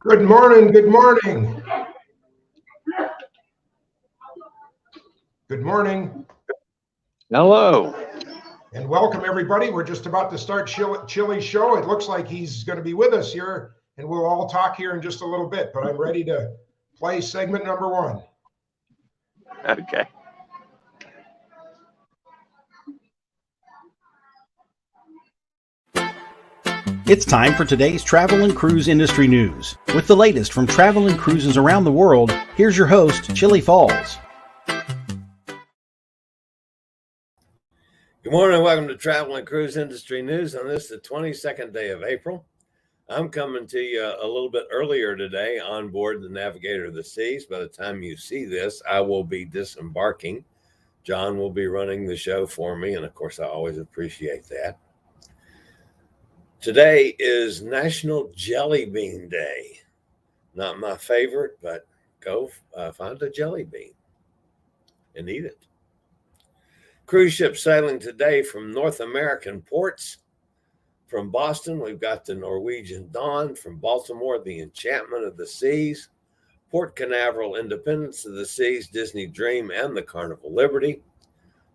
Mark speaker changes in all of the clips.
Speaker 1: Good morning, good morning. Good morning.
Speaker 2: Hello.
Speaker 1: And welcome everybody. We're just about to start Chillie's show. It looks like he's going to be with us here and we'll all talk here in just a little bit, but I'm ready to play segment number one.
Speaker 2: Okay.
Speaker 3: It's time for today's travel and cruise industry news. With the latest from travel and cruises around the world, here's your host, Chillie Falls.
Speaker 4: Good morning and welcome to Travel and Cruise Industry News on this, the 22nd day of April. I'm coming to you a little bit earlier today on board the Navigator of the Seas. By the time you see this, I will be disembarking. John will be running the show for me, and of course, I always appreciate that. Today is National Jelly Bean Day. Not my favorite, but go find a jelly bean and eat it. Cruise ship sailing today from North American ports. From Boston, we've got the Norwegian Dawn. From Baltimore, the Enchantment of the Seas. Port Canaveral, Independence of the Seas, Disney Dream, and the Carnival Liberty.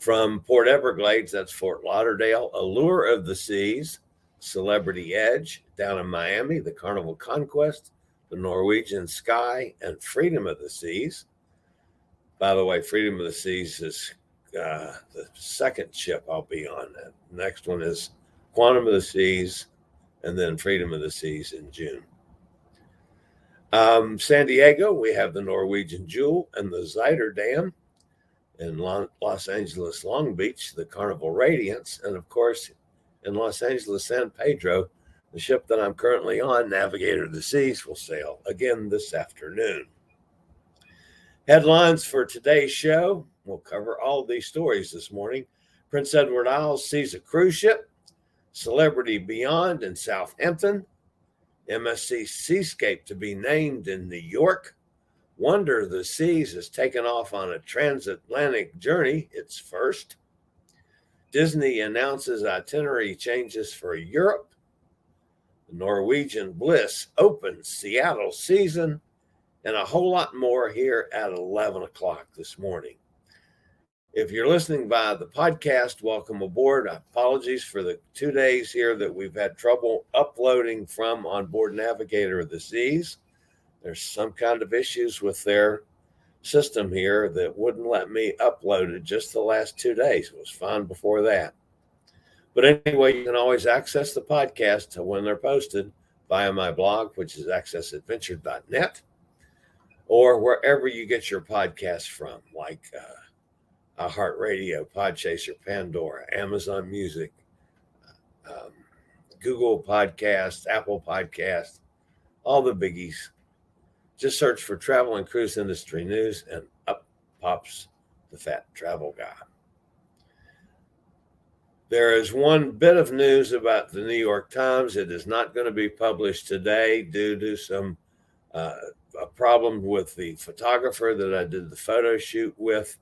Speaker 4: From Port Everglades, that's Fort Lauderdale, Allure of the Seas, Celebrity Edge. Down in Miami, the Carnival Conquest, the Norwegian Sky, and Freedom of the Seas. By the way, Freedom of the Seas is the second ship I'll be on. The next one is Quantum of the Seas, and then Freedom of the Seas in June. San Diego, we have the Norwegian Jewel and the Zuiderdam. In Los Angeles, Long Beach, the Carnival Radiance. And of course, in Los Angeles, San Pedro, the ship that I'm currently on, Navigator of the Seas, will sail again this afternoon. Headlines for today's show. We'll cover all these stories this morning. Prince Edward Isles sees a cruise ship. Celebrity Beyond in Southampton. MSC Seascape to be named in New York. Wonder of the Seas has taken off on a transatlantic journey, its first. Disney announces itinerary changes for Europe. The Norwegian Bliss opens Seattle season, and a whole lot more here at 11 o'clock this morning. If you're listening via the podcast, welcome aboard. Apologies for the 2 days here that we've had trouble uploading from on board Navigator of the Seas. There's some kind of issues with their system here that wouldn't let me upload it just the last 2 days. It was fine before that. But anyway, you can always access the podcast when they're posted via my blog, which is accessadventure.net, or wherever you get your podcasts from, like iHeartRadio, Podchaser, Pandora, Amazon Music, Google Podcasts, Apple Podcasts, all the biggies. Just search for Travel and Cruise Industry News, and up pops the fat travel guy. There is one bit of news about the New York Times. It is not going to be published today due to some a problem with the photographer that I did the photo shoot with.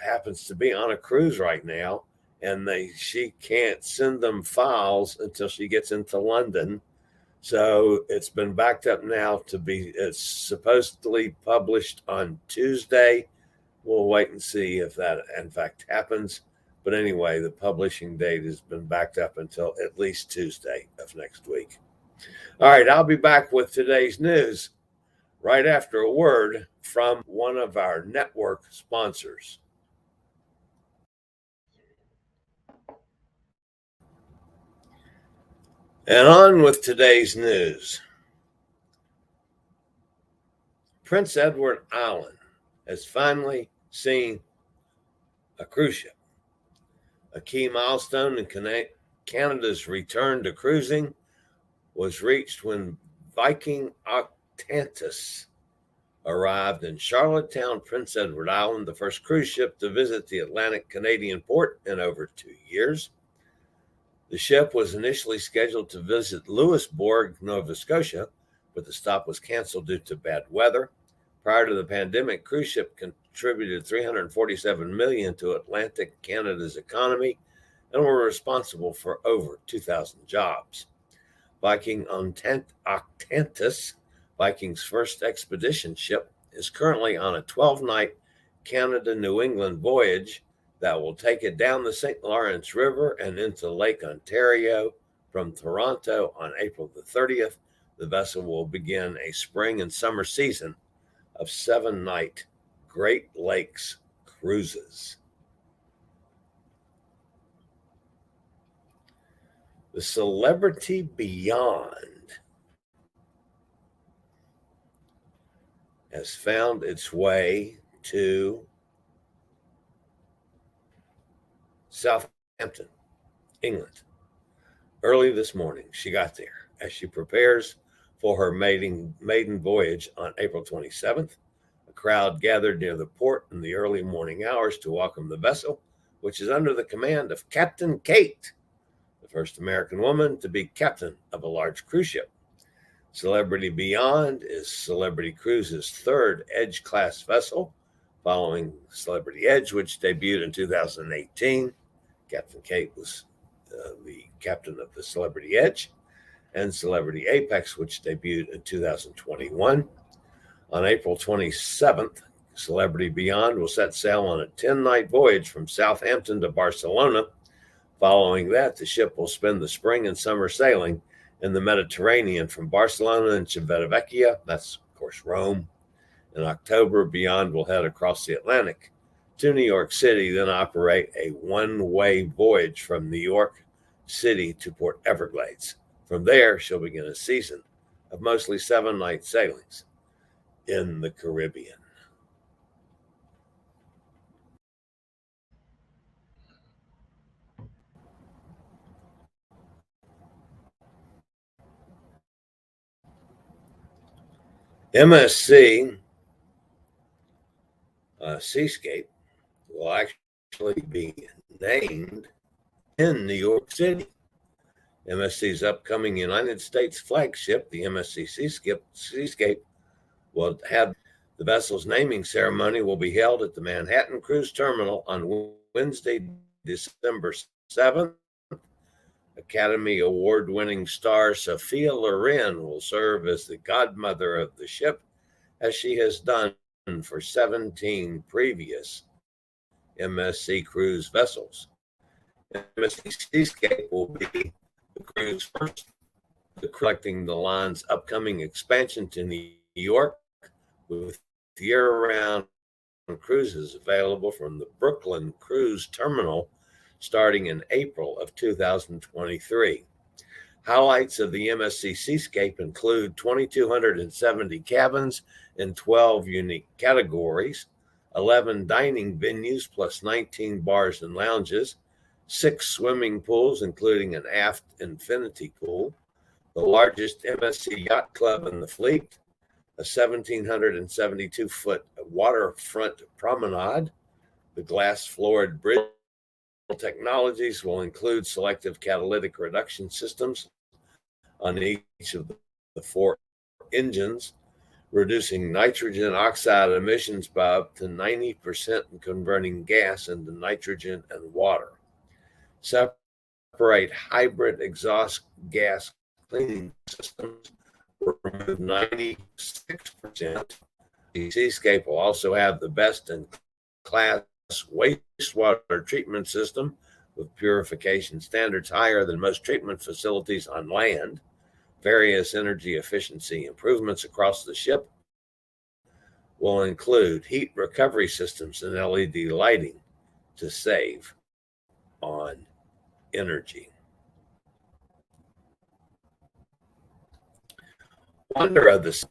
Speaker 4: Happens to be on a cruise right now, and she can't send them files until she gets into London. So it's been backed up now it's supposedly published on Tuesday. We'll wait and see if that in fact happens. But anyway, the publishing date has been backed up until at least Tuesday of next week. All right, I'll be back with today's news right after a word from one of our network sponsors. And on with today's news. Prince Edward Island has finally seen a cruise ship. A key milestone in Canada's return to cruising was reached when Viking Octantis arrived in Charlottetown, Prince Edward Island, the first cruise ship to visit the Atlantic Canadian port in over 2 years. The ship was initially scheduled to visit Louisbourg, Nova Scotia, but the stop was canceled due to bad weather. Prior to the pandemic, cruise ship contributed $347 million to Atlantic Canada's economy and were responsible for over 2,000 jobs. Viking Octantis, Viking's first expedition ship, is currently on a 12-night Canada-New England voyage that will take it down the St. Lawrence River and into Lake Ontario. From Toronto on April the 30th, the vessel will begin a spring and summer season of 7-night Great Lakes cruises. The Celebrity Beyond has found its way to Southampton, England. Early this morning, she got there. As she prepares for her maiden voyage on April 27th, a crowd gathered near the port in the early morning hours to welcome the vessel, which is under the command of Captain Kate, the first American woman to be captain of a large cruise ship. Celebrity Beyond is Celebrity Cruises' third Edge-class vessel, following Celebrity Edge, which debuted in 2018. Captain Kate was the captain of the Celebrity Edge, and Celebrity Apex, which debuted in 2021. On April 27th, Celebrity Beyond will set sail on a 10-night voyage from Southampton to Barcelona. Following that, the ship will spend the spring and summer sailing in the Mediterranean from Barcelona and Civitavecchia, that's of course Rome. In October, Beyond will head across the Atlantic to New York City, then operate a one-way voyage from New York City to Port Everglades. From there, she'll begin a season of mostly 7-night sailings in the Caribbean. MSC Seascape will actually be named in New York City. MSC's upcoming United States flagship, the MSC Seascape, will have the vessel's naming ceremony will be held at the Manhattan Cruise Terminal on Wednesday, December 7th. Academy Award-winning star Sophia Loren will serve as the godmother of the ship, as she has done for 17 previous MSC cruise vessels. MSC Seascape will be the cruise first, collecting the line's upcoming expansion to New York, with year-round cruises available from the Brooklyn Cruise Terminal starting in April of 2023. Highlights of the MSC Seascape include 2,270 cabins in 12 unique categories, 11 dining venues plus 19 bars and lounges, 6 swimming pools, including an aft infinity pool, the largest MSC yacht club in the fleet, a 1,772-foot waterfront promenade. The glass-floored bridge technologies will include selective catalytic reduction systems on each of the 4 engines, reducing nitrogen oxide emissions by up to 90% and converting gas into nitrogen and water. Separate hybrid exhaust gas cleaning systems will remove 96%. The Seascape will also have the best-in-class wastewater treatment system with purification standards higher than most treatment facilities on land. Various energy efficiency improvements across the ship will include heat recovery systems and LED lighting to save on energy. Wonder of the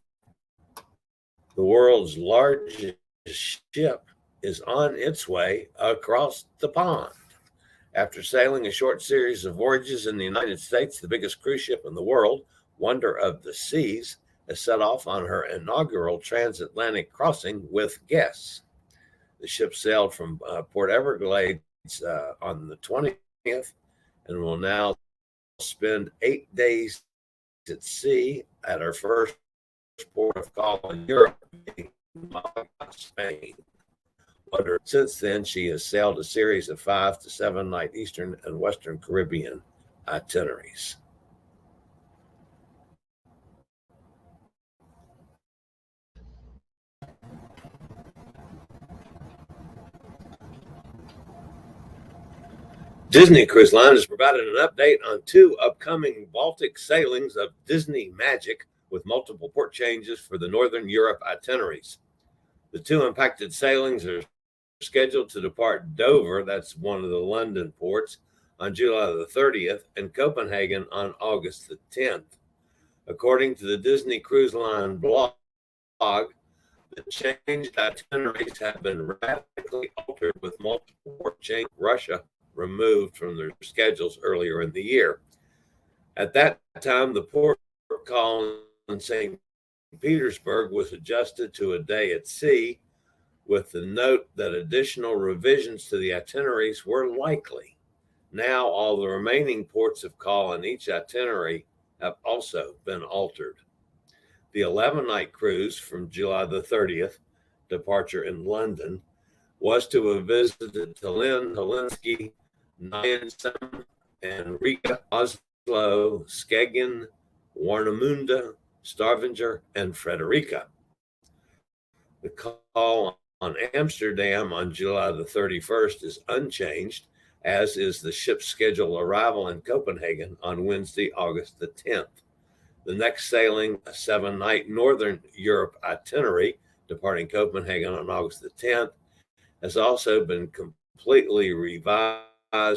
Speaker 4: world's largest ship is on its way across the pond. After sailing a short series of voyages in the United States, the biggest cruise ship in the world, Wonder of the Seas, has set off on her inaugural transatlantic crossing with guests. The ship sailed from Port Everglades on the 20th and will now spend 8 days at sea at her first port of call in Europe, Spain. Since then, she has sailed a series of 5 to 7 night Eastern and Western Caribbean itineraries. Disney Cruise Line has provided an update on 2 upcoming Baltic sailings of Disney Magic with multiple port changes for the Northern Europe itineraries. The 2 impacted sailings are scheduled to depart Dover, that's one of the London ports, on July the 30th and Copenhagen on August the 10th. According to the Disney Cruise Line blog, the changed itineraries have been radically altered with multiple port changes. Russia removed from their schedules earlier in the year. At that time, the port call in St. Petersburg was adjusted to a day at sea, with the note that additional revisions to the itineraries were likely. Now, all the remaining ports of call on each itinerary have also been altered. The 11-night cruise from July the 30th, departure in London, was to have visited Tallinn, Helsinki, Nyanza, and Riga, Oslo, Skagen, Warnemünde, Stavanger, and Frederica. The call on Amsterdam on July the 31st is unchanged, as is the ship's scheduled arrival in Copenhagen on Wednesday, August the 10th. The next sailing, a 7-night Northern Europe itinerary departing Copenhagen on August the 10th, has also been completely revised.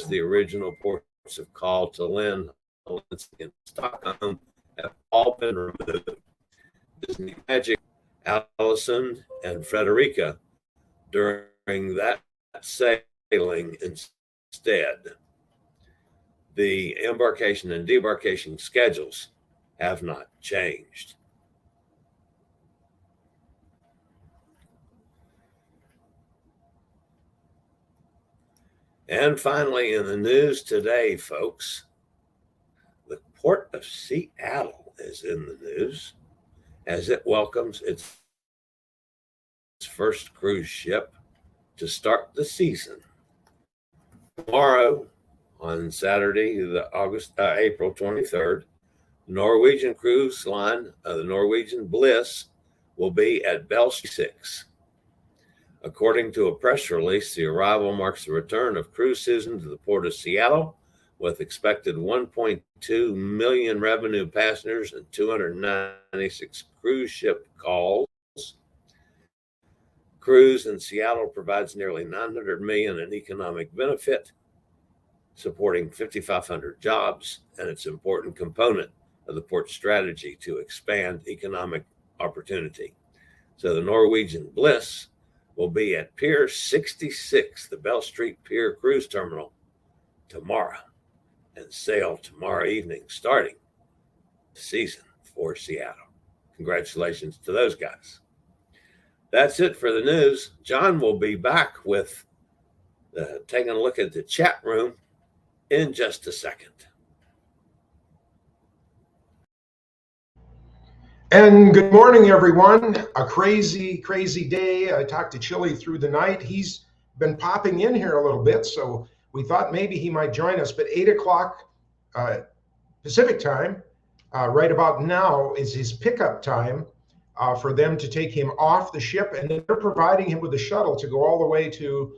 Speaker 4: The original ports of call Tallinn, Helsinki, and Stockholm have all been removed. Disney Magic, Allison, and Frederica during that sailing instead. The embarkation and debarkation schedules have not changed. And finally, in the news today, folks, the Port of Seattle is in the news as it welcomes its first cruise ship to start the season. Tomorrow, on Saturday, April 23rd, Norwegian cruise line, the Norwegian Bliss, will be at Bell 6. According to a press release, the arrival marks the return of cruise season to the Port of Seattle, with expected 1.2 million revenue passengers and 296 cruise ship calls. Cruise in Seattle provides nearly $900 million in economic benefit, supporting 5,500 jobs, and it's an important component of the port's strategy to expand economic opportunity. So the Norwegian Bliss will be at Pier 66, the Bell Street Pier Cruise Terminal, tomorrow, and sail tomorrow evening, starting the season for Seattle. Congratulations to those guys. That's it for the news. John will be back with taking a look at the chat room in just a second.
Speaker 1: And good morning, everyone. A crazy, crazy day. I talked to Chillie through the night. He's been popping in here a little bit, so we thought maybe he might join us. But 8 o'clock Pacific time, right about now, is his pickup time for them to take him off the ship. And they're providing him with a shuttle to go all the way to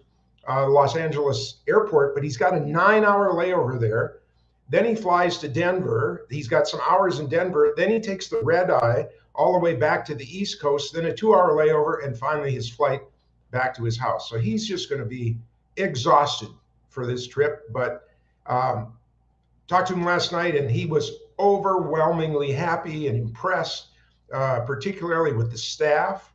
Speaker 1: Los Angeles airport. But he's got a 9-hour layover there. Then he flies to Denver. He's got some hours in Denver. Then he takes the red eye all the way back to the East Coast, then a 2-hour layover, and finally his flight back to his house. So he's just going to be exhausted for this trip. But talked to him last night, and he was overwhelmingly happy and impressed, particularly with the staff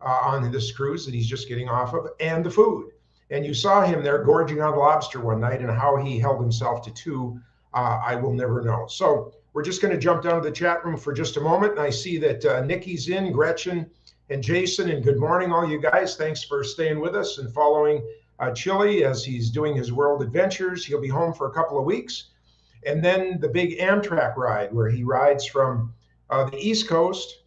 Speaker 1: on this cruise that he's just getting off of, and the food. And you saw him there gorging on lobster one night, and how he held himself to 2. I will never know. So we're just going to jump down to the chat room for just a moment. And I see that Nikki's in, Gretchen and Jason. And good morning, all you guys. Thanks for staying with us and following Chillie as he's doing his world adventures. He'll be home for a couple of weeks. And then the big Amtrak ride where he rides from the East Coast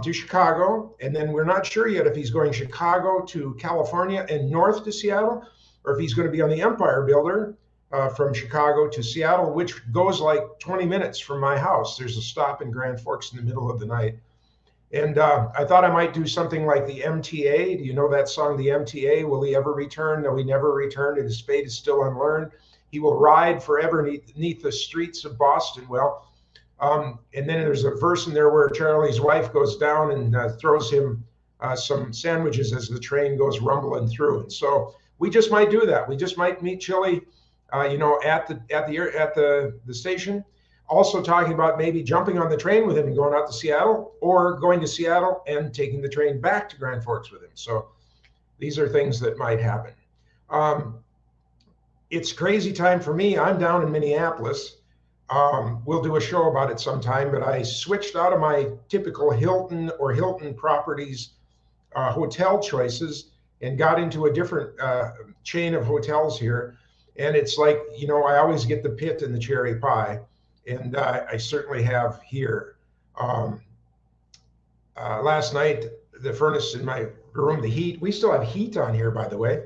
Speaker 1: to Chicago. And then we're not sure yet if he's going Chicago to California and north to Seattle, or if he's going to be on the Empire Builder from Chicago to Seattle, which goes like 20 minutes from my house. There's a stop in Grand Forks in the middle of the night. And I thought I might do something like the MTA. Do you know that song, the MTA? Will he ever return? No, he never returned, and his fate is still unlearned. He will ride forever neath the streets of Boston. Well, and then there's a verse in there where Charlie's wife goes down and throws him some sandwiches as the train goes rumbling through. And so we just might do that. We just might meet Chillie, at the station. Also talking about maybe jumping on the train with him and going out to Seattle, or going to Seattle and taking the train back to Grand Forks with him. So these are things that might happen. It's crazy time for me. I'm down in Minneapolis. We'll do a show about it sometime, but I switched out of my typical Hilton or Hilton Properties hotel choices and got into a different chain of hotels here. And it's like, I always get the pit and the cherry pie. And I certainly have here. Last night, the furnace in my room, the heat, we still have heat on here, by the way.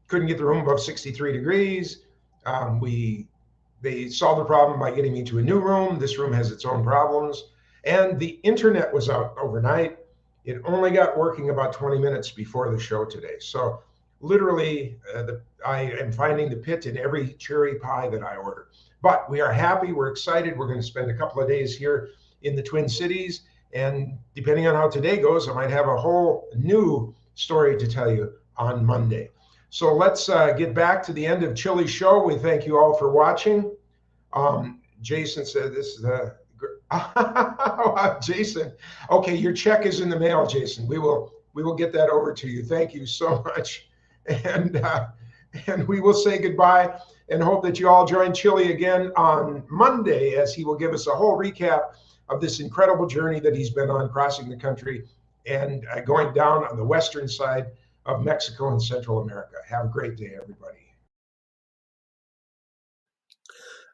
Speaker 1: Couldn't get the room above 63 degrees. They solved the problem by getting me to a new room. This room has its own problems. And the internet was out overnight. It only got working about 20 minutes before the show today. So literally, I am finding the pit in every cherry pie that I order. But we are happy, we're excited. We're going to spend a couple of days here in the Twin Cities. And depending on how today goes, I might have a whole new story to tell you on Monday. So let's get back to the end of Chillie's show. We thank you all for watching. Jason said this is Jason. Okay, your check is in the mail, Jason. We will get that over to you. Thank you so much. And we will say goodbye and hope that you all join Chillie again on Monday, as he will give us a whole recap of this incredible journey that he's been on, crossing the country and going down on the western side of Mexico and Central America. Have a great day, everybody.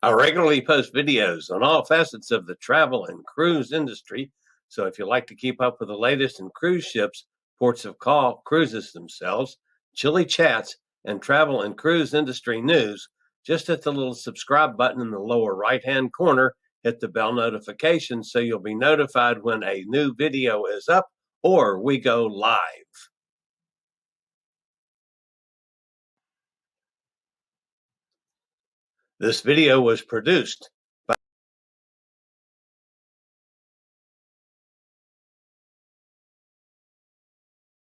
Speaker 2: I regularly post videos on all facets of the travel and cruise industry. So if you like to keep up with the latest in cruise ships, ports of call, cruises themselves, Chillie chats, and travel and cruise industry news, just hit the little subscribe button in the lower right-hand corner, hit the bell notification so you'll be notified when a new video is up or we go live. This video was produced